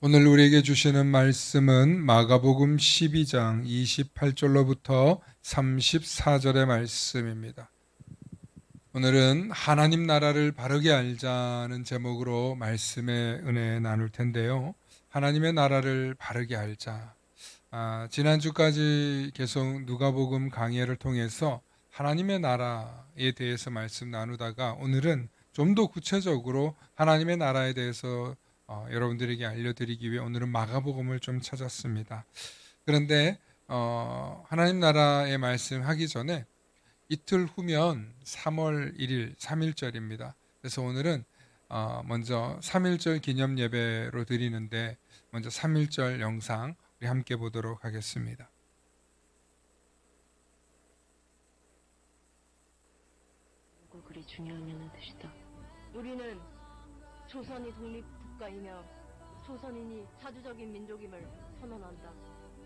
오늘 우리에게 주시는 말씀은 마가복음 12장 28절로부터 34절의 말씀입니다. 오늘은 하나님 나라를 바르게 알자는 제목으로 말씀의 은혜 나눌 텐데요. 하나님의 나라를 바르게 알자. 지난주까지 계속 누가복음 강해를 통해서 하나님의 나라에 대해서 말씀 나누다가 오늘은 좀 더 구체적으로 하나님의 나라에 대해서 여러분들에게 알려드리기 위해 오늘은 마가복음을 좀 찾았습니다. 그런데 하나님 나라의 말씀하기 전에 이틀 후면 3월 1일 3.1절입니다. 그래서 오늘은 먼저 3.1절 기념 예배로 드리는데 먼저 3.1절 영상 우리 함께 보도록 하겠습니다. 그리 중요하냐는 뜻이다. 우리는 조선이 독립국가이며 조선인이 자주적인 민족임을 선언한다.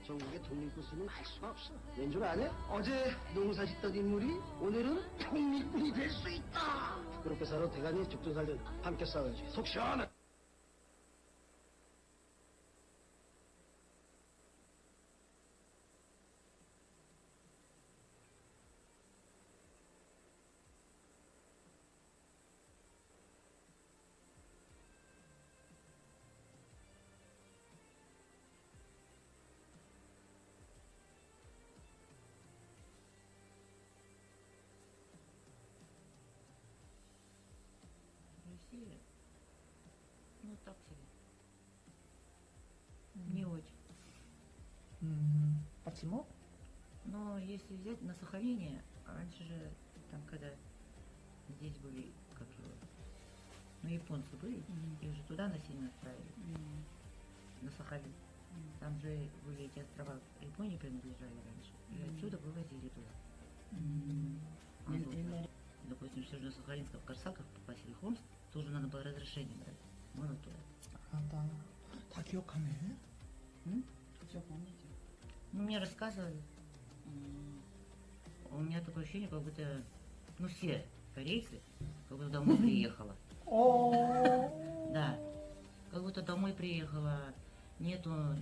전국의 독립군수는 할 수가 없어. 왠 줄 아네? 어제 농사 짓던 인물이 오늘은 독립군이 될 수 있다. 그렇게 살아 대간이 죽든 살든 함께 싸워야지. 속 시원해. Россия, ну так себе. Не очень. Почему? Но если взять на Сахалине, раньше же, там, когда здесь были, как его, ну, японцы были, их же туда насильно отправили, на Сахалин. Там же были эти острова Японии принадлежали раньше, и отсюда вывозили туда. А вот, допустим, что же на Сахалинском в Корсаках попасть или Хомск, тоже надо было разрешение брать. Можно туда. 아, 다 기억하네. М? Все помните? Ну, мне рассказывали. У меня такое ощущение, как будто, ну, все корейцы, как будто домой приехала. Да, как будто домой приехала. Нету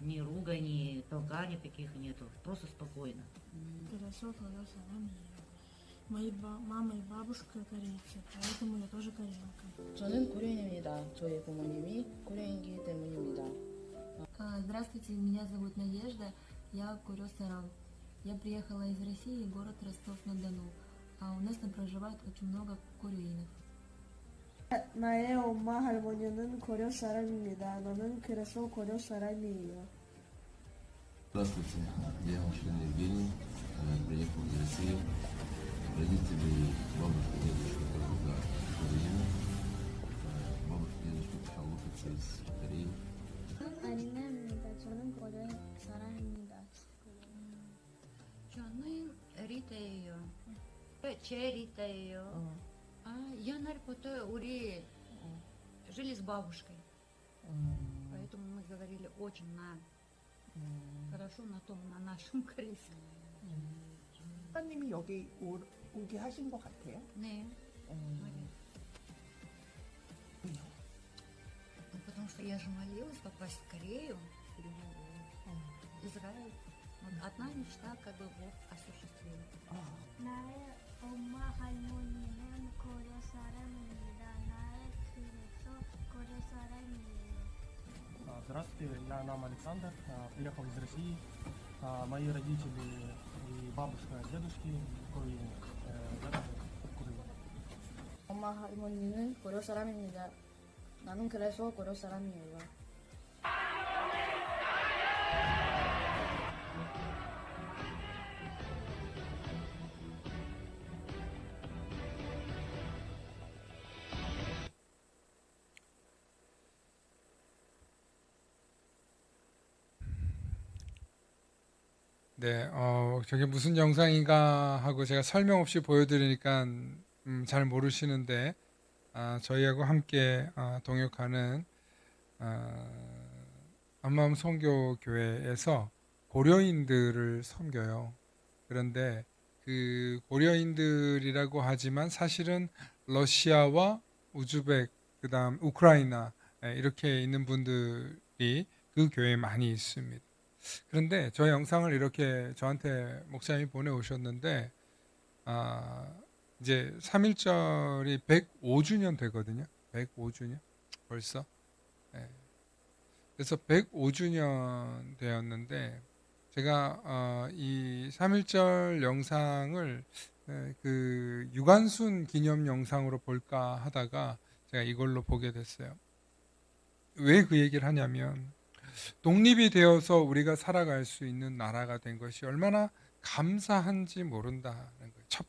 ни ругани, толканий таких нету. Просто спокойно. Хорошо, когда саламиева. Мои мама и бабушка корейцы, поэтому я тоже корейка. 저는 코리안입니다. 저희 부모님이 코리안이기 때문입니다. Здравствуйте, меня зовут Надежда, я Курё-Сарам. Я приехала из России, город Ростов-на-Дону, а у нас там проживает очень много курюинов. 나의 엄마 할머니는 고려 사람입니다. 나는 그래서 고려 사람이에요. Здравствуйте, я Мушкин Евгений, приехал из России. Родители, бабушка, дедушка, подруга Украины. Бабушка, дедушка шалупицы из Кореи. 아닙니다. 저는 고려 사람입니다. 저는 리타예요. 제 리타예요. Я нарпото 우리 жили с бабушкой. Поэтому мы говорили очень хорошо на нашем корейском. 아빠님이 여기 오게 하신 것 같아요? 네. 왜요? Ну, потому что я же молилась попасть в Корею, Израиль. Вот одна мечта как бы Бог осуществил. 나의 엄마 할머니는 고려 사람입니다. 나의 그래서 고려 사람이에요. Здравствуйте, я Нам Александр, приехал из России. Мои родители и бабушка, дедушки Украины. 엄마 할머니는 고려 사람입니다. 나는 그래서 고려 사람이에요. 네, 저게 무슨 영상인가 하고 제가 설명 없이 보여드리니까 잘 모르시는데 저희하고 함께 동역하는 한마음 선교교회에서 고려인들을 섬겨요. 그런데 그 고려인들이라고 하지만 사실은 러시아와 우즈벡, 그다음 우크라이나 이렇게 있는 분들 그 교회에 많이 있습니다. 그런데 저 영상을 이렇게 저한테 목사님이 보내오셨는데 이제 3.1절이 105주년 되거든요. 105주년 벌써. 네. 그래서 105주년 되었는데 제가 이 3.1절 영상을 그 유관순 기념 영상으로 볼까 하다가 제가 이걸로 보게 됐어요. 왜 그 얘기를 하냐면 독립이 되어서 우리가 살아갈 수 있는 나라가 된 것이 얼마나 감사한지 모른다는 거예요. 첫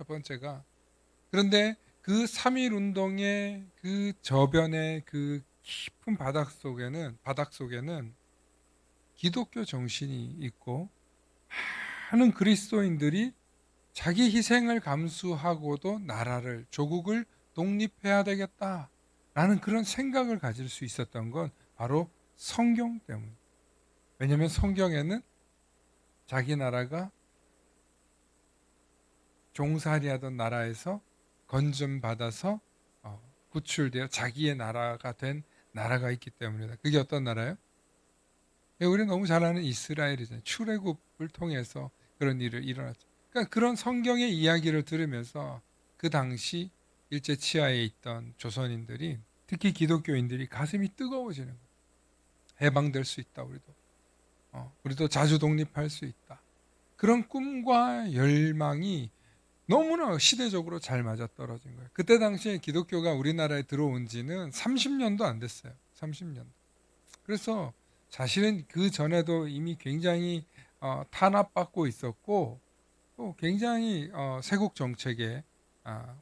번째가 그런데 그 3.1 운동의 그 저변의 그 깊은 바닥 속에는 기독교 정신이 있고 많은 그리스도인들이 자기 희생을 감수하고도 나라를 조국을 독립해야 되겠다라는 그런 생각을 가질 수 있었던 건 바로 성경 때문. 왜냐하면 성경에는 자기 나라가 종살이하던 나라에서 건전받아서 구출되어 자기의 나라가 된 나라가 있기 때문이다. 그게 어떤 나라예요? 우리 너무 잘 아는 이스라엘이잖아요. 출애굽을 통해서 그런 일을 일어났죠. 그러니까 그런 성경의 이야기를 들으면서 그 당시 일제 치하에 있던 조선인들이 특히 기독교인들이 가슴이 뜨거워지는 거예요. 해방될 수 있다. 우리도 자주 독립할 수 있다. 그런 꿈과 열망이 너무나 시대적으로 잘 맞아떨어진 거예요. 그때 당시에 기독교가 우리나라에 들어온 지는 30년도 안 됐어요. 30년. 그래서 사실은 그 전에도 이미 굉장히 탄압받고 있었고 또 굉장히 세국 정책에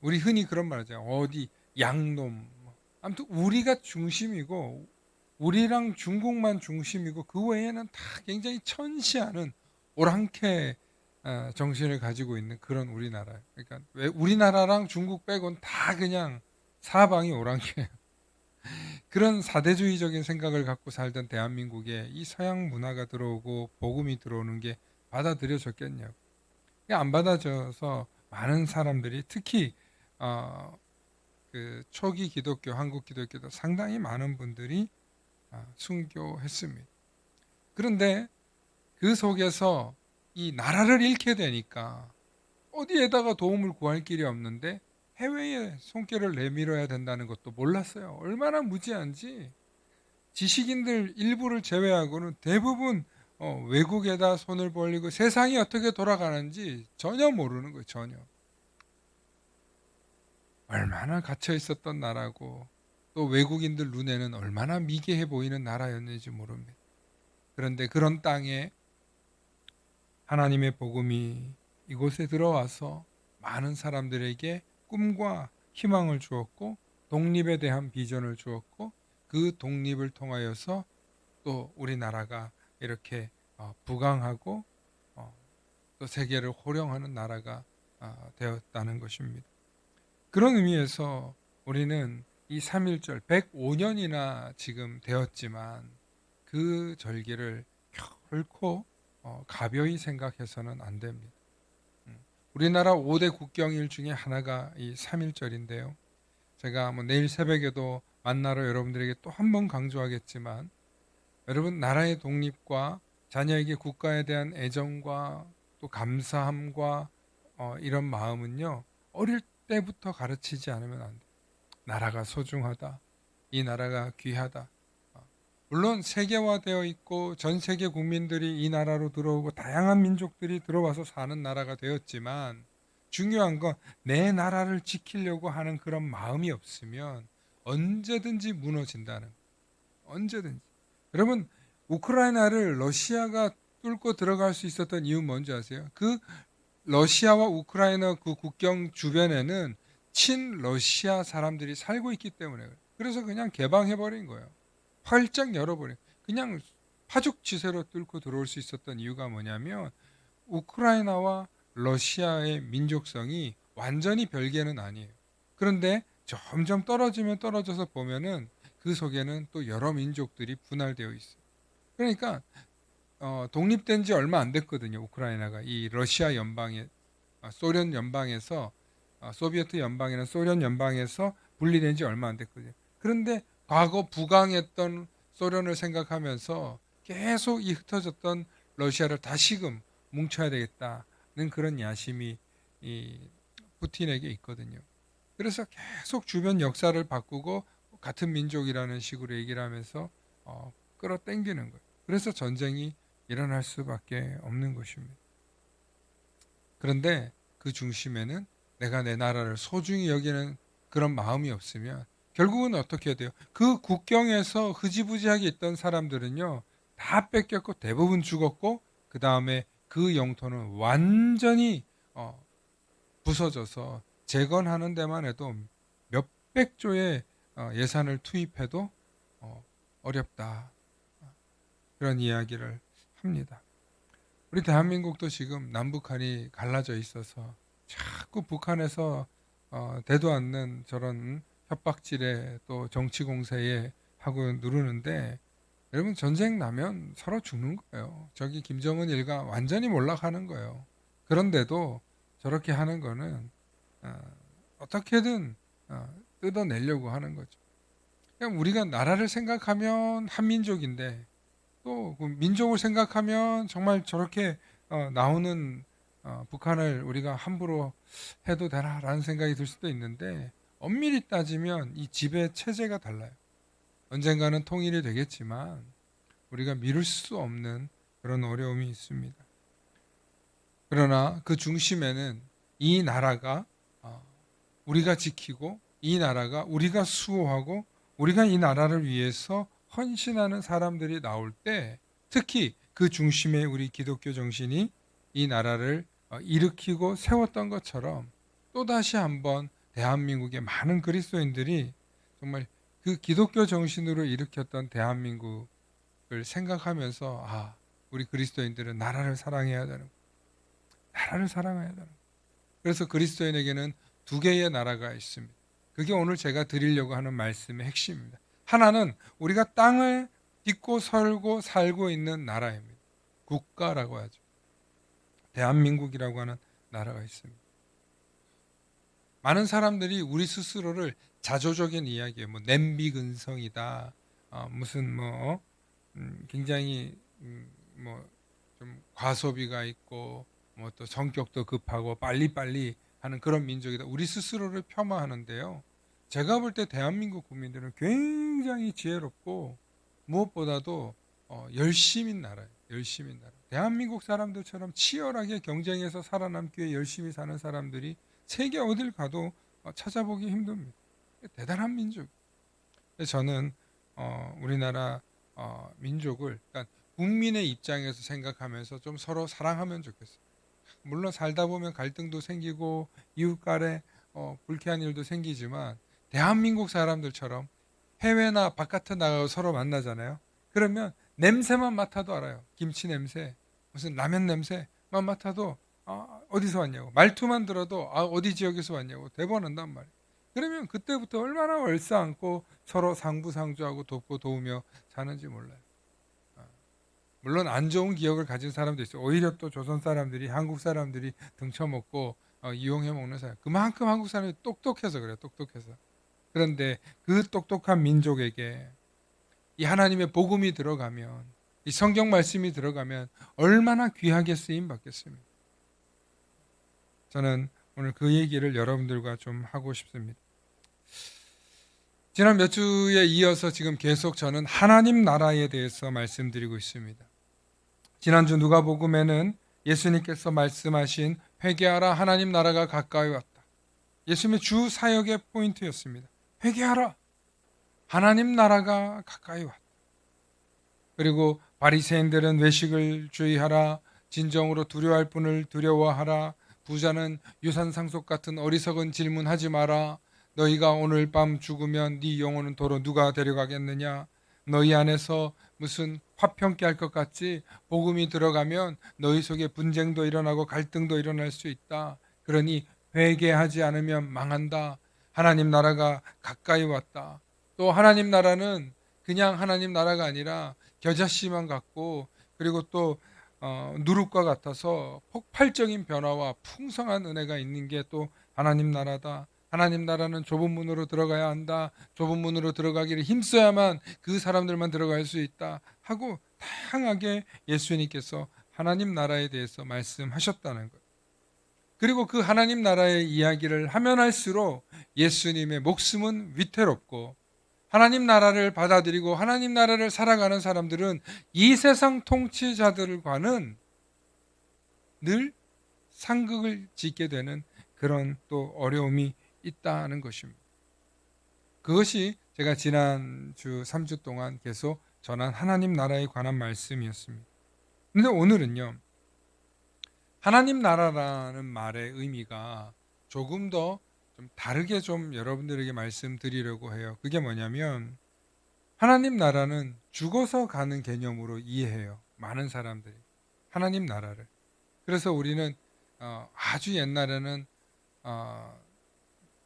우리 흔히 그런 말 하잖아요. 어디 양놈. 아무튼 우리가 중심이고 우리랑 중국만 중심이고 그 외에는 다 굉장히 천시하는 오랑캐 정신을 가지고 있는 그런 우리나라예요. 그러니까 왜 우리나라랑 중국 빼곤 다 그냥 사방이 오랑캐예요. 그런 사대주의적인 생각을 갖고 살던 대한민국에 이 서양 문화가 들어오고 복음이 들어오는 게 받아들여졌겠냐고. 안 받아져서 많은 사람들이 특히 그 초기 기독교, 한국 기독교도 상당히 많은 분들이 순교했습니다. 그런데 그 속에서 이 나라를 잃게 되니까 어디에다가 도움을 구할 길이 없는데 해외에 손길을 내밀어야 된다는 것도 몰랐어요. 얼마나 무지한지. 지식인들 일부를 제외하고는 대부분 외국에다 손을 벌리고 세상이 어떻게 돌아가는지 전혀 모르는 거예요. 전혀. 얼마나 갇혀 있었던 나라고 또 외국인들 눈에는 얼마나 미개해 보이는 나라였는지 모릅니다. 그런데 그런 땅에 하나님의 복음이 이곳에 들어와서 많은 사람들에게 꿈과 희망을 주었고 독립에 대한 비전을 주었고 그 독립을 통하여서 또 우리나라가 이렇게 부강하고 또 세계를 호령하는 나라가 되었다는 것입니다. 그런 의미에서 우리는 이 3.1절 105년이나 지금 되었지만 그 절기를 결코 가벼이 생각해서는 안 됩니다. 우리나라 5대 국경일 중에 하나가 이 3.1절인데요. 제가 내일 새벽에도 만나러 여러분들에게 또 한 번 강조하겠지만 여러분 나라의 독립과 자녀에게 국가에 대한 애정과 또 감사함과 이런 마음은요. 어릴 때부터 가르치지 않으면 안 돼요. 나라가 소중하다. 이 나라가 귀하다. 물론 세계화되어 있고 전 세계 국민들이 이 나라로 들어오고 다양한 민족들이 들어와서 사는 나라가 되었지만 중요한 건 내 나라를 지키려고 하는 그런 마음이 없으면 언제든지 무너진다는 거예요. 언제든지. 여러분 우크라이나를 러시아가 뚫고 들어갈 수 있었던 이유 뭔지 아세요? 그 러시아와 우크라이나 그 국경 주변에는 친러시아 사람들이 살고 있기 때문에 그래서 그냥 개방해버린 거예요. 활짝 열어버린 그냥 파죽지세로 뚫고 들어올 수 있었던 이유가 뭐냐면 우크라이나와 러시아의 민족성이 완전히 별개는 아니에요. 그런데 점점 떨어지면 떨어져서 보면은 그 속에는 또 여러 민족들이 분할되어 있어요. 그러니까 독립된 지 얼마 안 됐거든요. 우크라이나가 이 러시아 연방에 소련 연방에서 소비에트 연방이나 소련 연방에서 분리된 지 얼마 안 됐거든요. 그런데 과거 부강했던 소련을 생각하면서 계속 이 흩어졌던 러시아를 다시금 뭉쳐야 되겠다는 그런 야심이 이 푸틴에게 있거든요. 그래서 계속 주변 역사를 바꾸고 같은 민족이라는 식으로 얘기를 하면서 끌어당기는 거예요. 그래서 전쟁이 일어날 수밖에 없는 것입니다. 그런데 그 중심에는 내가 내 나라를 소중히 여기는 그런 마음이 없으면 결국은 어떻게 돼요? 그 국경에서 흐지부지하게 있던 사람들은요, 다 뺏겼고 대부분 죽었고, 그 다음에 그 영토는 완전히 부서져서 재건하는 데만 해도 몇백 조의 예산을 투입해도 어렵다. 그런 이야기를 합니다. 우리 대한민국도 지금 남북한이 갈라져 있어서 자꾸 북한에서 되도 않는 저런 협박질에 또 정치 공세에 하고 누르는데, 여러분 전쟁 나면 서로 죽는 거예요. 저기 김정은 일가 완전히 몰락하는 거예요. 그런데도 저렇게 하는 거는 어떻게든 뜯어내려고 하는 거죠. 그냥 우리가 나라를 생각하면 한민족인데 또 그 민족을 생각하면 정말 저렇게 나오는 북한을 우리가 함부로 해도 되나라는 생각이 들 수도 있는데, 엄밀히 따지면 이 지배 체제가 달라요. 언젠가는 통일이 되겠지만 우리가 미룰 수 없는 그런 어려움이 있습니다. 그러나 그 중심에는 이 나라가 우리가 지키고, 이 나라가 우리가 수호하고, 우리가 이 나라를 위해서 헌신하는 사람들이 나올 때, 특히 그 중심에 우리 기독교 정신이 이 나라를 일으키고 세웠던 것처럼 또다시 한번 대한민국의 많은 그리스도인들이 정말 그 기독교 정신으로 일으켰던 대한민국을 생각하면서 우리 그리스도인들은 나라를 사랑해야 되는 거예요. 나라를 사랑해야 되는 거예요. 그래서 그리스도인에게는 두 개의 나라가 있습니다. 그게 오늘 제가 드리려고 하는 말씀의 핵심입니다. 하나는 우리가 땅을 딛고 설고 살고 있는 나라입니다. 국가라고 하죠. 대한민국이라고 하는 나라가 있습니다. 많은 사람들이 우리 스스로를 자조적인 이야기예요. 뭐 냄비 근성이다. 무슨 굉장히 좀 과소비가 있고 뭐 또 성격도 급하고 빨리빨리 하는 그런 민족이다. 우리 스스로를 폄하하는데요. 제가 볼 때 대한민국 국민들은 굉장히 지혜롭고 무엇보다도 열심인 나라예요. 열심인 나라. 대한민국 사람들처럼 치열하게 경쟁해서 살아남기 위해 열심히 사는 사람들이 세계 어딜 가도 찾아보기 힘듭니다. 대단한 민족. 저는 우리나라 민족을, 그러니까 국민의 입장에서 생각하면서 좀 서로 사랑하면 좋겠어요. 물론 살다 보면 갈등도 생기고 이웃 간에 불쾌한 일도 생기지만, 대한민국 사람들처럼 해외나 바깥에 나가서 서로 만나잖아요. 그러면 냄새만 맡아도 알아요. 김치 냄새, 무슨 라면 냄새만 맡아도 어디서 왔냐고, 말투만 들어도 어디 지역에서 왔냐고 대번한단 말이에요. 그러면 그때부터 얼마나 얼싸안고 서로 상부상조하고 돕고 도우며 사는지 몰라요. 물론 안 좋은 기억을 가진 사람도 있어요. 오히려 또 조선 사람들이, 한국 사람들이 등쳐먹고 이용해 먹는 사람, 그만큼 한국 사람이 똑똑해서 그래요. 똑똑해서. 그런데 그 똑똑한 민족에게 이 하나님의 복음이 들어가면, 이 성경 말씀이 들어가면 얼마나 귀하게 쓰임 받겠습니까? 저는 오늘 그 얘기를 여러분들과 좀 하고 싶습니다. 지난 몇 주에 이어서 지금 계속 저는 하나님 나라에 대해서 말씀드리고 있습니다. 지난주 누가복음에는 예수님께서 말씀하신 회개하라, 하나님 나라가 가까이 왔다. 예수님의 주 사역의 포인트였습니다. 회개하라, 하나님 나라가 가까이 왔다. 그리고 바리새인들은 외식을 주의하라, 진정으로 두려워할 분을 두려워하라, 부자는 유산상속 같은 어리석은 질문하지 마라, 너희가 오늘 밤 죽으면 네 영혼은 도로 누가 데려가겠느냐, 너희 안에서 무슨 화평케 할 것 같지, 복음이 들어가면 너희 속에 분쟁도 일어나고 갈등도 일어날 수 있다. 그러니 회개하지 않으면 망한다. 하나님 나라가 가까이 왔다. 또 하나님 나라는 그냥 하나님 나라가 아니라 겨자씨만 같고, 그리고 또 누룩과 같아서 폭발적인 변화와 풍성한 은혜가 있는 게 또 하나님 나라다. 하나님 나라는 좁은 문으로 들어가야 한다. 좁은 문으로 들어가기를 힘써야만 그 사람들만 들어갈 수 있다 하고 다양하게 예수님께서 하나님 나라에 대해서 말씀하셨다는 거예요. 그리고 그 하나님 나라의 이야기를 하면 할수록 예수님의 목숨은 위태롭고 하나님 나라를 받아들이고 하나님 나라를 살아가는 사람들은 이 세상 통치자들과는 늘 상극을 짓게 되는 그런 또 어려움이 있다는 것입니다. 그것이 제가 지난주 3주 동안 계속 전한 하나님 나라에 관한 말씀이었습니다. 그런데 오늘은요, 하나님 나라라는 말의 의미가 조금 더 좀 다르게 좀 여러분들에게 말씀드리려고 해요. 그게 뭐냐면 하나님 나라는 죽어서 가는 개념으로 이해해요. 많은 사람들이 하나님 나라를. 그래서 우리는 아주 옛날에는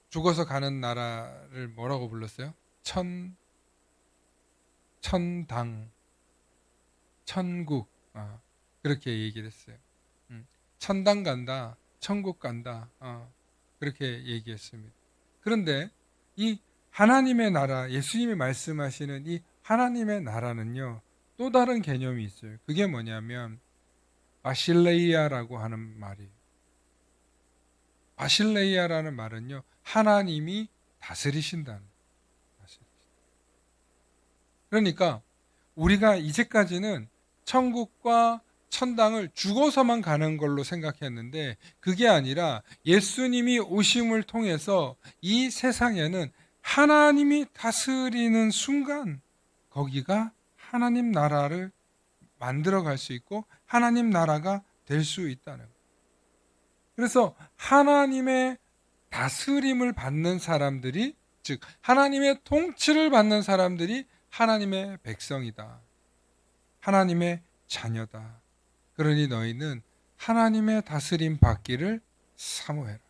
죽어서 가는 나라를 뭐라고 불렀어요? 천당, 천국, 그렇게 얘기를 했어요. 천당 간다, 천국 간다, 그렇게 얘기했습니다. 그런데 이 하나님의 나라, 예수님이 말씀하시는 이 하나님의 나라는요, 또 다른 개념이 있어요. 그게 뭐냐면 바실레이아라고 하는 말이에요. 바실레이아라는 말은요, 하나님이 다스리신다는. 그러니까 우리가 이제까지는 천국과 천당을 죽어서만 가는 걸로 생각했는데 그게 아니라 예수님이 오심을 통해서 이 세상에는 하나님이 다스리는 순간 거기가 하나님 나라를 만들어 갈 수 있고 하나님 나라가 될 수 있다는 거예요. 그래서 하나님의 다스림을 받는 사람들이, 즉 하나님의 통치를 받는 사람들이 하나님의 백성이다. 하나님의 자녀다. 그러니 너희는 하나님의 다스림 받기를 사모해라.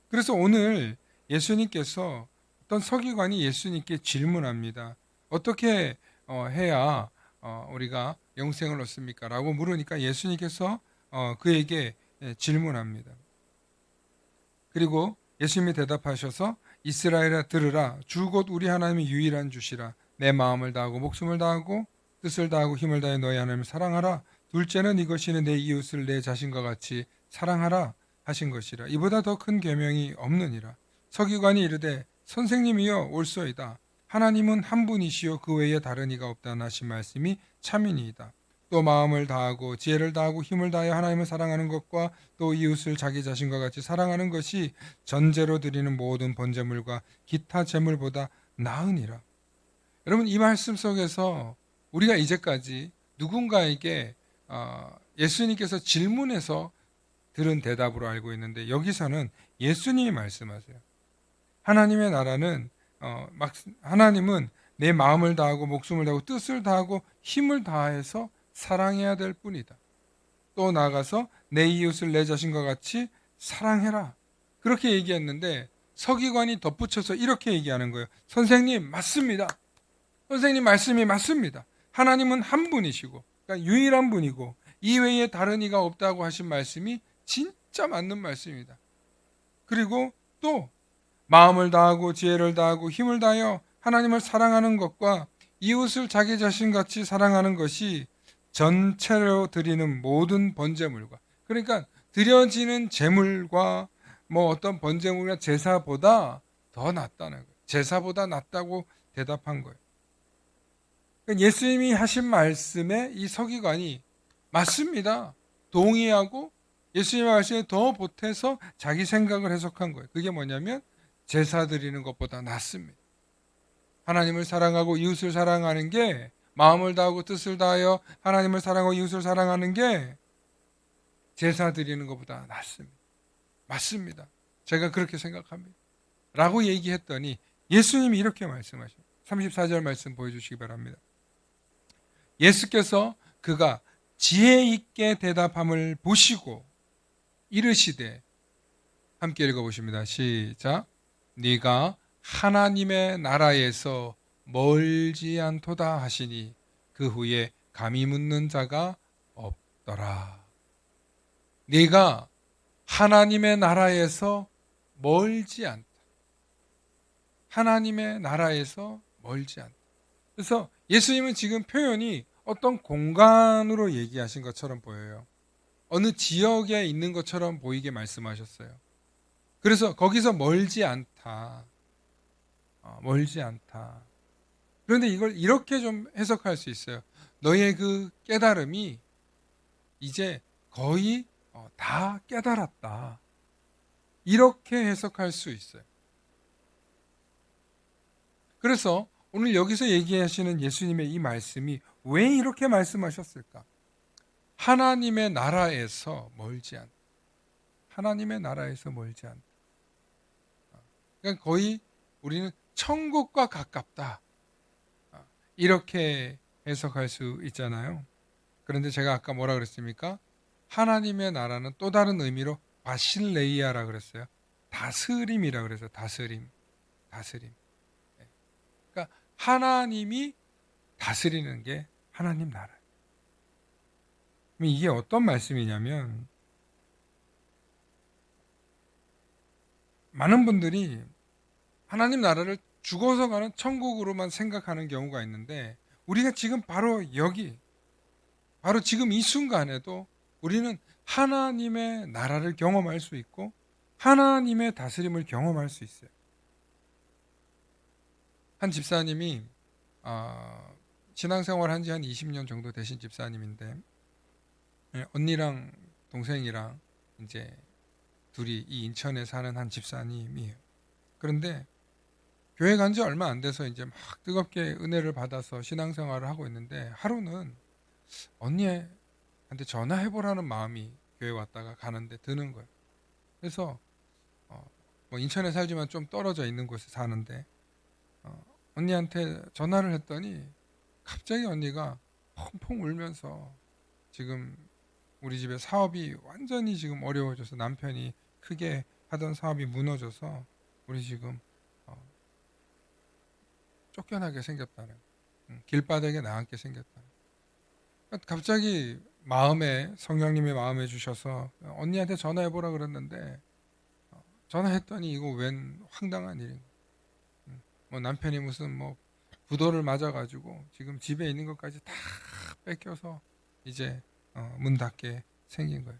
그래서 오늘 예수님께서 어떤 서기관이 예수님께 질문합니다. 어떻게 해야 우리가 영생을 얻습니까? 라고 물으니까 예수님께서 그에게 질문합니다. 그리고 예수님이 대답하셔서 이스라엘아 들으라. 주 곧 우리 하나님이 유일한 주시라. 내 마음을 다하고 목숨을 다하고 뜻을 다하고 힘을 다해 너희 하나님을 사랑하라. 둘째는 이것이니 내 이웃을 내 자신과 같이 사랑하라 하신 것이라. 이보다 더 큰 계명이 없느니라. 서기관이 이르되 선생님이여 옳소이다. 하나님은 한 분이시요 그 외에 다른 이가 없다는 하신 말씀이 참이니이다. 또 마음을 다하고 지혜를 다하고 힘을 다하여 하나님을 사랑하는 것과 또 이웃을 자기 자신과 같이 사랑하는 것이 전제로 드리는 모든 번제물과 기타 제물보다 나으니라. 여러분, 이 말씀 속에서 우리가 이제까지 누군가에게 예수님께서 질문해서 들은 대답으로 알고 있는데 여기서는 예수님이 말씀하세요. 하나님의 나라는 하나님은 내 마음을 다하고 목숨을 다하고 뜻을 다하고 힘을 다해서 사랑해야 될 뿐이다. 또 나아가서 내 이웃을 내 자신과 같이 사랑해라. 그렇게 얘기했는데 서기관이 덧붙여서 이렇게 얘기하는 거예요. 선생님, 맞습니다. 선생님 말씀이 맞습니다. 하나님은 한 분이시고, 그러니까 유일한 분이고 이 외에 다른 이가 없다고 하신 말씀이 진짜 맞는 말씀입니다. 그리고 또 마음을 다하고 지혜를 다하고 힘을 다하여 하나님을 사랑하는 것과 이웃을 자기 자신같이 사랑하는 것이 전체로 드리는 모든 번제물과, 그러니까 드려지는 제물과 어떤 번제물이나 제사보다 더 낫다는 거예요. 제사보다 낫다고 대답한 거예요. 예수님이 하신 말씀에 이 서기관이 맞습니다. 동의하고 예수님의 말씀에 더 보태서 자기 생각을 해석한 거예요. 그게 뭐냐면 제사 드리는 것보다 낫습니다. 하나님을 사랑하고 이웃을 사랑하는 게, 마음을 다하고 뜻을 다하여 하나님을 사랑하고 이웃을 사랑하는 게 제사 드리는 것보다 낫습니다. 맞습니다. 제가 그렇게 생각합니다. 라고 얘기했더니 예수님이 이렇게 말씀하십니다. 34절 말씀 보여주시기 바랍니다. 예수께서 그가 지혜 있게 대답함을 보시고 이르시되, 함께 읽어보십니다. 시작. 네가 하나님의 나라에서 멀지 않도다 하시니 그 후에 감히 묻는 자가 없더라. 네가 하나님의 나라에서 멀지 않다. 하나님의 나라에서 멀지 않다. 그래서 예수님은 지금 표현이 어떤 공간으로 얘기하신 것처럼 보여요. 어느 지역에 있는 것처럼 보이게 말씀하셨어요. 그래서 거기서 멀지 않다. 멀지 않다. 그런데 이걸 이렇게 좀 해석할 수 있어요. 너의 그 깨달음이 이제 거의 다 깨달았다. 이렇게 해석할 수 있어요. 그래서 오늘 여기서 얘기하시는 예수님의 이 말씀이 왜 이렇게 말씀하셨을까? 하나님의 나라에서 멀지 않다. 하나님의 나라에서 멀지 않다. 그러니까 거의 우리는 천국과 가깝다. 이렇게 해석할 수 있잖아요. 그런데 제가 아까 뭐라 그랬습니까? 하나님의 나라는 또 다른 의미로 바실레이아라 그랬어요. 다스림이라 그랬어요. 다스림. 그러니까 하나님이 다스리는 게 하나님 나라. 이게 어떤 말씀이냐면 많은 분들이 하나님 나라를 죽어서 가는 천국으로만 생각하는 경우가 있는데 우리가 지금 바로 여기 바로 지금 이 순간에도 우리는 하나님의 나라를 경험할 수 있고 하나님의 다스림을 경험할 수 있어요. 한 집사님이 신앙생활 한 지 한 20년 정도 되신 집사님인데 언니랑 동생이랑 이제 둘이 이 인천에 사는 한 집사님이에요. 그런데 교회 간 지 얼마 안 돼서 이제 막 뜨겁게 은혜를 받아서 신앙생활을 하고 있는데 하루는 언니한테 전화해보라는 마음이 교회 왔다가 가는데 드는 거예요. 그래서 뭐 인천에 살지만 좀 떨어져 있는 곳에 사는데 언니한테 전화를 했더니 갑자기 언니가 펑펑 울면서 지금 우리 집에 사업이 완전히 지금 어려워져서 남편이 크게 하던 사업이 무너져서 우리 지금 쫓겨나게 생겼다는 길바닥에 나앉게 생겼다는 갑자기 성령님의 마음에 주셔서 언니한테 전화해보라 그랬는데 전화했더니 이거 웬 황당한 일인가. 뭐 남편이 무슨 뭐 부도를 맞아가지고 지금 집에 있는 것까지 다 뺏겨서 이제 문 닫게 생긴 거예요.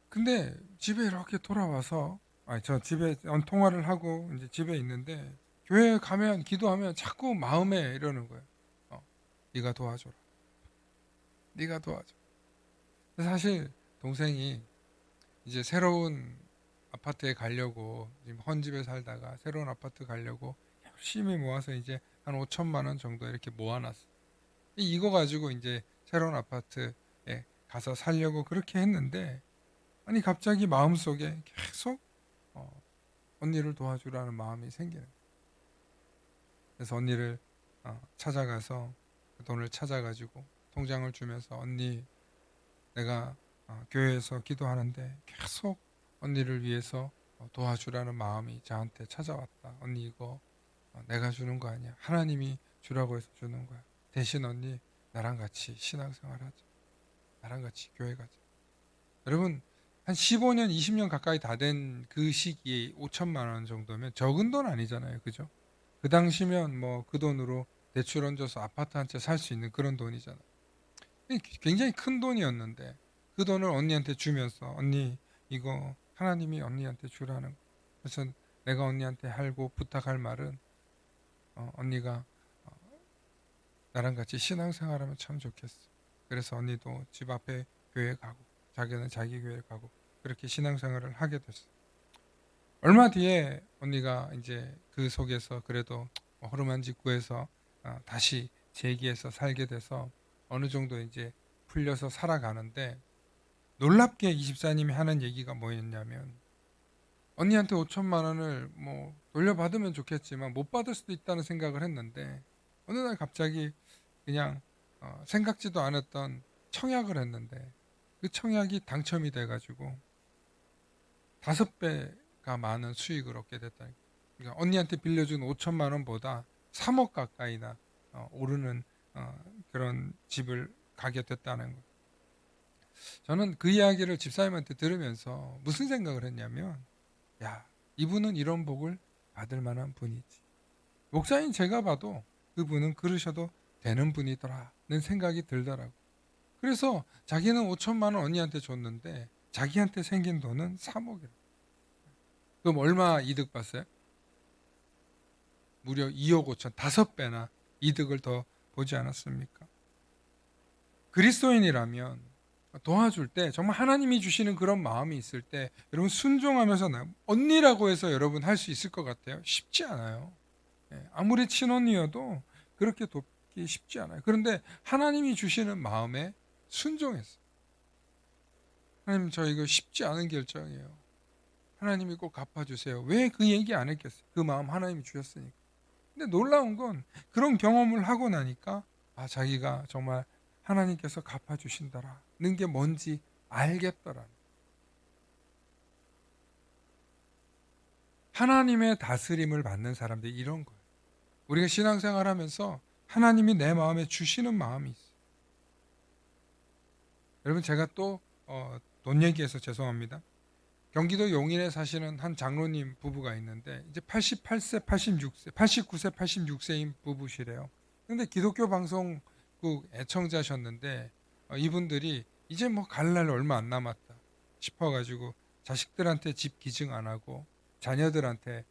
근데 집에 이렇게 돌아와서 저 집에 통화를 하고 이제 집에 있는데 교회 가면 기도하면 자꾸 마음에 이러는 거예요. 네가 도와줘라. 네가 도와줘. 사실 동생이 이제 새로운 아파트에 가려고 지금 헌집에 살다가 새로운 아파트 가려고 열심히 모아서 이제 한 5천만 원 정도 이렇게 모아놨어. 이거 가지고 이제 새로운 아파트에 가서 살려고 그렇게 했는데 아니 갑자기 마음속에 계속 언니를 도와주라는 마음이 생기는 거예요. 그래서 언니를 찾아가서 그 돈을 찾아가지고 통장을 주면서 언니 내가 교회에서 기도하는데 계속 언니를 위해서 도와주라는 마음이 저한테 찾아왔다. 언니 이거 내가 주는 거 아니야. 하나님이 주라고 해서 주는 거야. 대신 언니 나랑 같이 신앙생활 하자. 나랑 같이 교회 가자. 여러분 한 15년 20년 가까이 다 된 그 시기에 5천만 원 정도면 적은 돈 아니잖아요. 그죠? 그 당시면 뭐 그 돈으로 대출 얹어서 아파트 한 채 살 수 있는 그런 돈이잖아요. 굉장히 큰 돈이었는데 그 돈을 언니한테 주면서 언니 이거 하나님이 언니한테 주라는 거. 그래서 내가 언니한테 하고 부탁할 말은 언니가 나랑 같이 신앙생활하면 참 좋겠어. 그래서 언니도 집 앞에 교회 가고 자기는 자기 교회 가고 그렇게 신앙생활을 하게 됐어. 얼마 뒤에 언니가 이제 그 속에서 그래도 허름한 집 구해서 다시 재기해서 살게 돼서 어느 정도 이제 풀려서 살아가는데 놀랍게 이 집사님이 하는 얘기가 뭐였냐면 언니한테 5천만 원을 뭐 돌려받으면 좋겠지만 못 받을 수도 있다는 생각을 했는데 어느 날 갑자기 그냥 생각지도 않았던 청약을 했는데 그 청약이 당첨이 돼가지고 5배가 많은 수익을 얻게 됐다. 그러니까 언니한테 빌려준 5천만 원보다 3억 가까이나 오르는 그런 집을 가게 됐다는 거. 저는 그 이야기를 집사님한테 들으면서 무슨 생각을 했냐면, 야, 이분은 이런 복을 받을 만한 분이지. 목사님 제가 봐도 그분은 그러셔도 되는 분이더라는 생각이 들더라고. 그래서 자기는 5천만 원 언니한테 줬는데 자기한테 생긴 돈은 3억이라. 그럼 얼마 이득 봤어요? 무려 2억 5천, 5배나 이득을 더 보지 않았습니까? 그리스도인이라면 도와줄 때 정말 하나님이 주시는 그런 마음이 있을 때 여러분 순종하면서 언니라고 해서 여러분 할 수 있을 것 같아요? 쉽지 않아요. 아무리 친언니여도 그렇게 돕기 쉽지 않아요. 그런데 하나님이 주시는 마음에 순종했어요. 하나님, 저 이거 쉽지 않은 결정이에요. 하나님이 꼭 갚아주세요. 왜 그 얘기 안 했겠어요? 그 마음 하나님이 주셨으니까. 근데 놀라운 건 그런 경험을 하고 나니까 자기가 정말 하나님께서 갚아주신다라는 게 뭔지 알겠더라. 하나님의 다스림을 받는 사람들이 이런 거예요. 우리가 신앙생활하면서 하나님이 내 마음에 주시는 마음이 있어요. 여러분, 제가 또 돈 얘기해서 죄송합니다. 경기도 용인에 사시는 한 장로님 부부가 있는데 이제 88세, 86세, 89세, 86세인 부부시래요. 근데 기독교 방송국 애청자셨는데 이분들이 이제 뭐 갈 날 얼마 안 남았다 싶어가지고 자식들한테 집 기증 안 하고 자녀들한테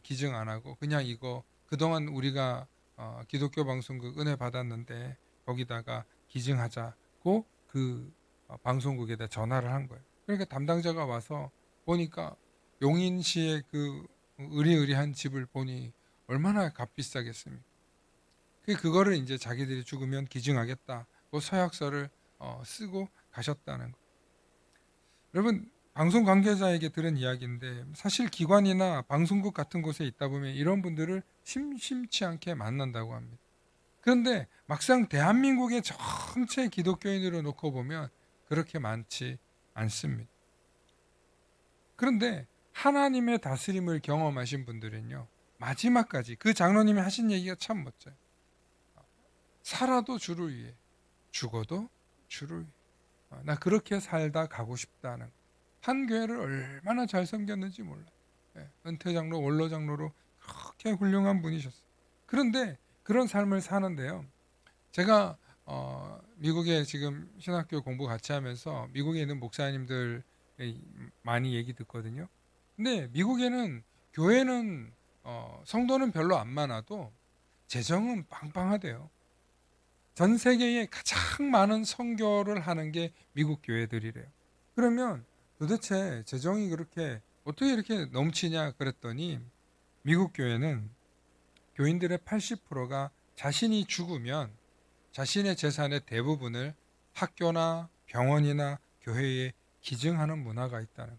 기증 안 하고 그냥 이거 그동안 우리가 기독교 방송국 은혜 받았는데 거기다가 기증하자고 그 방송국에다 전화를 한 거예요. 그러니까 담당자가 와서 보니까 용인시의 그 으리으리한 집을 보니 얼마나 값비싸겠습니까? 그거를 이제 자기들이 죽으면 기증하겠다고 서약서를 쓰고 가셨다는 거예요. 여러분, 방송 관계자에게 들은 이야기인데 사실 기관이나 방송국 같은 곳에 있다 보면 이런 분들을 심심치 않게 만난다고 합니다. 그런데 막상 대한민국의 전체 기독교인으로 놓고 보면 그렇게 많지 않습니다. 그런데 하나님의 다스림을 경험하신 분들은요, 마지막까지 그 장로님이 하신 얘기가 참 멋져요. 살아도 주를 위해, 죽어도 주를 위해. 나 그렇게 살다 가고 싶다는 거. 한 교회를 얼마나 잘 섬겼는지 몰라요. 은퇴 장로, 원로 장로로 그렇게 훌륭한 분이셨어요. 그런데 그런 삶을 사는데요. 제가 미국에 지금 신학교 공부 같이 하면서 미국에 있는 목사님들 많이 얘기 듣거든요. 근데 미국에는 교회는 성도는 별로 안 많아도 재정은 빵빵하대요. 전 세계에 가장 많은 선교를 하는 게 미국 교회들이래요. 그러면 도대체 재정이 그렇게 어떻게 이렇게 넘치냐 그랬더니 미국 교회는 교인들의 80%가 자신이 죽으면 자신의 재산의 대부분을 학교나 병원이나 교회에 기증하는 문화가 있다는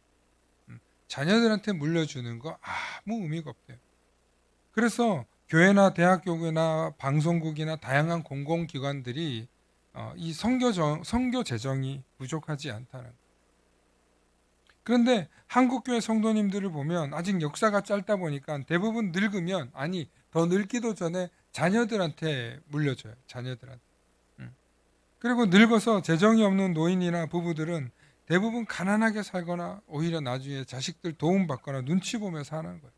거예요. 자녀들한테 물려주는 거 아무 의미가 없대요. 그래서 교회나 대학교나 방송국이나 다양한 공공기관들이 이 선교 재정이 부족하지 않다는 거예요. 그런데 한국교회 성도님들을 보면 아직 역사가 짧다 보니까 대부분 늙으면 더 늙기도 전에 자녀들한테 물려줘요. 자녀들한테. 그리고 늙어서 재정이 없는 노인이나 부부들은 대부분 가난하게 살거나 오히려 나중에 자식들 도움받거나 눈치 보며 사는 거예요.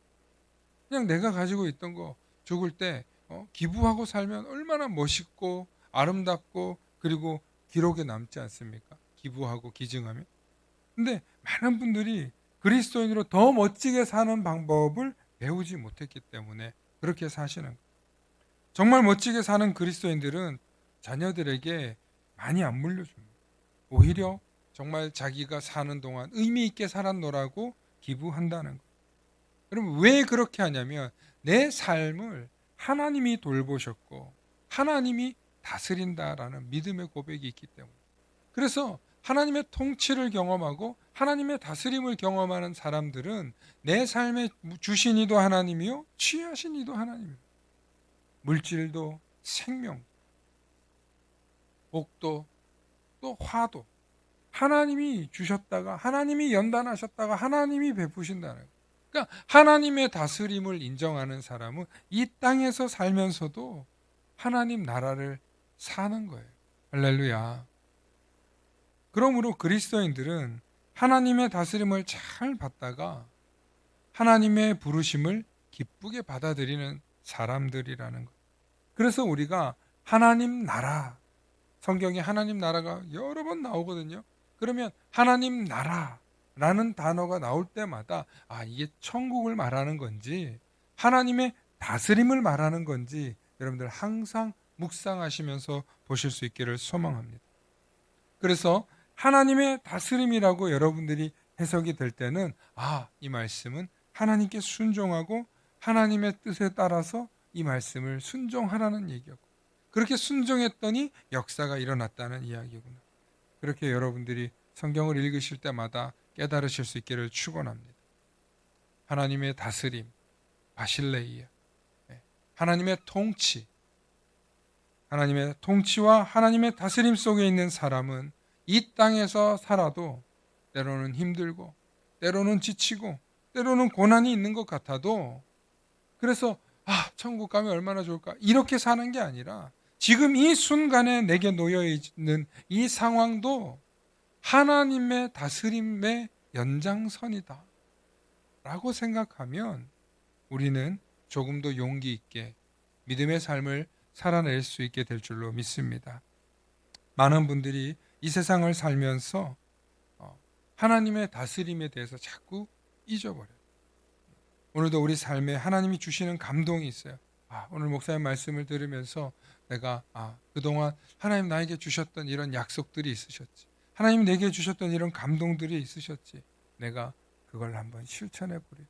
그냥 내가 가지고 있던 거 죽을 때 기부하고 살면 얼마나 멋있고 아름답고 그리고 기록에 남지 않습니까? 기부하고 기증하면. 근데 많은 분들이 그리스도인으로 더 멋지게 사는 방법을 배우지 못했기 때문에 그렇게 사시는 거예요. 정말 멋지게 사는 그리스도인들은 자녀들에게 많이 안 물려줍니다. 오히려 정말 자기가 사는 동안 의미 있게 살았노라고 기부한다는 거예요. 여러분, 왜 그렇게 하냐면 내 삶을 하나님이 돌보셨고 하나님이 다스린다라는 믿음의 고백이 있기 때문에. 그래서 하나님의 통치를 경험하고 하나님의 다스림을 경험하는 사람들은 내 삶에 주신 이도 하나님이요 취하신 이도 하나님이요. 물질도 생명, 복도 또 화도 하나님이 주셨다가 하나님이 연단하셨다가 하나님이 베푸신다는 거예요. 그러니까 하나님의 다스림을 인정하는 사람은 이 땅에서 살면서도 하나님 나라를 사는 거예요. 할렐루야. 그러므로 그리스도인들은 하나님의 다스림을 잘 받다가 하나님의 부르심을 기쁘게 받아들이는 사람들이라는 것. 그래서 우리가 하나님 나라, 성경에 하나님 나라가 여러 번 나오거든요. 그러면 하나님 나라라는 단어가 나올 때마다 이게 천국을 말하는 건지 하나님의 다스림을 말하는 건지 여러분들 항상 묵상하시면서 보실 수 있기를 소망합니다. 그래서 하나님의 다스림이라고 여러분들이 해석이 될 때는 이 말씀은 하나님께 순종하고 하나님의 뜻에 따라서 이 말씀을 순종하라는 얘기였고, 그렇게 순종했더니 역사가 일어났다는 이야기구나. 그렇게 여러분들이 성경을 읽으실 때마다 깨달으실 수 있기를 축원합니다. 하나님의 다스림, 바실레이아, 하나님의 통치, 하나님의 통치와 하나님의 다스림 속에 있는 사람은 이 땅에서 살아도 때로는 힘들고 때로는 지치고 때로는 고난이 있는 것 같아도, 그래서 천국 가면 얼마나 좋을까 이렇게 사는 게 아니라 지금 이 순간에 내게 놓여 있는 이 상황도 하나님의 다스림의 연장선이다 라고 생각하면 우리는 조금 더 용기 있게 믿음의 삶을 살아낼 수 있게 될 줄로 믿습니다. 많은 분들이 이 세상을 살면서 하나님의 다스림에 대해서 자꾸 잊어버려요. 오늘도 우리 삶에 하나님이 주시는 감동이 있어요. 오늘 목사님 말씀을 들으면서 내가 그동안 하나님 나에게 주셨던 이런 약속들이 있으셨지, 하나님 내게 주셨던 이런 감동들이 있으셨지, 내가 그걸 한번 실천해 보려.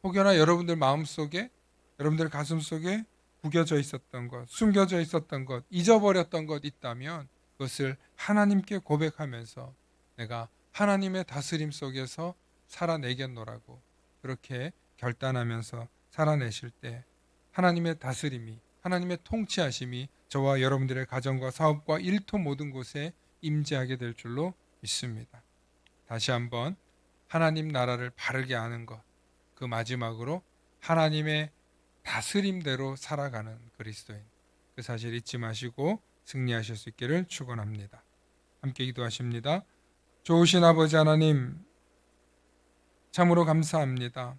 혹여나 여러분들 마음속에, 여러분들 가슴속에 구겨져 있었던 것, 숨겨져 있었던 것, 잊어버렸던 것 있다면 그것을 하나님께 고백하면서 내가 하나님의 다스림 속에서 살아내겠노라고 그렇게 결단하면서 살아내실 때 하나님의 다스림이, 하나님의 통치하심이 저와 여러분들의 가정과 사업과 일터 모든 곳에 임재하게 될 줄로 믿습니다. 다시 한번 하나님 나라를 바르게 아는 것, 그 마지막으로 하나님의 다스림대로 살아가는 그리스도인, 그 사실 잊지 마시고 승리하실 수 있기를 축원합니다. 함께 기도하십니다. 좋으신 아버지 하나님, 참으로 감사합니다.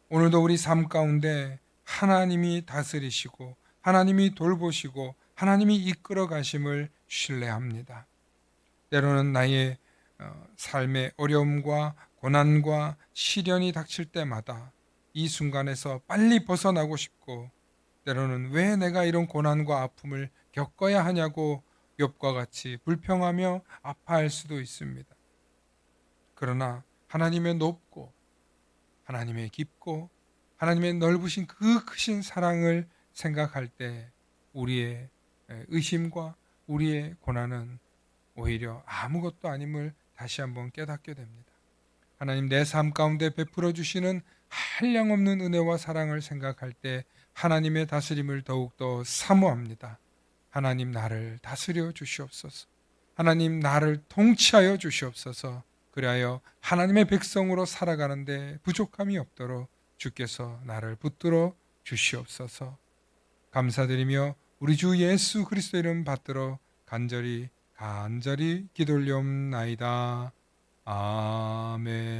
오늘도 우리 삶 가운데 하나님이 다스리시고 하나님이 돌보시고 하나님이 이끌어 가심을 신뢰합니다. 때로는 나의 삶의 어려움과 고난과 시련이 닥칠 때마다 이 순간에서 빨리 벗어나고 싶고, 때로는 왜 내가 이런 고난과 아픔을 겪어야 하냐고 욥과 같이 불평하며 아파할 수도 있습니다. 그러나 하나님의 높고 하나님의 깊고 하나님의 넓으신 그 크신 사랑을 생각할 때 우리의 의심과 우리의 고난은 오히려 아무것도 아님을 다시 한번 깨닫게 됩니다. 하나님, 내 삶 가운데 베풀어 주시는 한량없는 은혜와 사랑을 생각할 때 하나님의 다스림을 더욱더 사모합니다. 하나님, 나를 다스려 주시옵소서. 하나님, 나를 통치하여 주시옵소서. 그리하여 하나님의 백성으로 살아가는데 부족함이 없도록 주께서 나를 붙들어 주시옵소서. 감사드리며 우리 주 예수 그리스도 이름 받들어 간절히 기도 올리옵나이다. 아멘.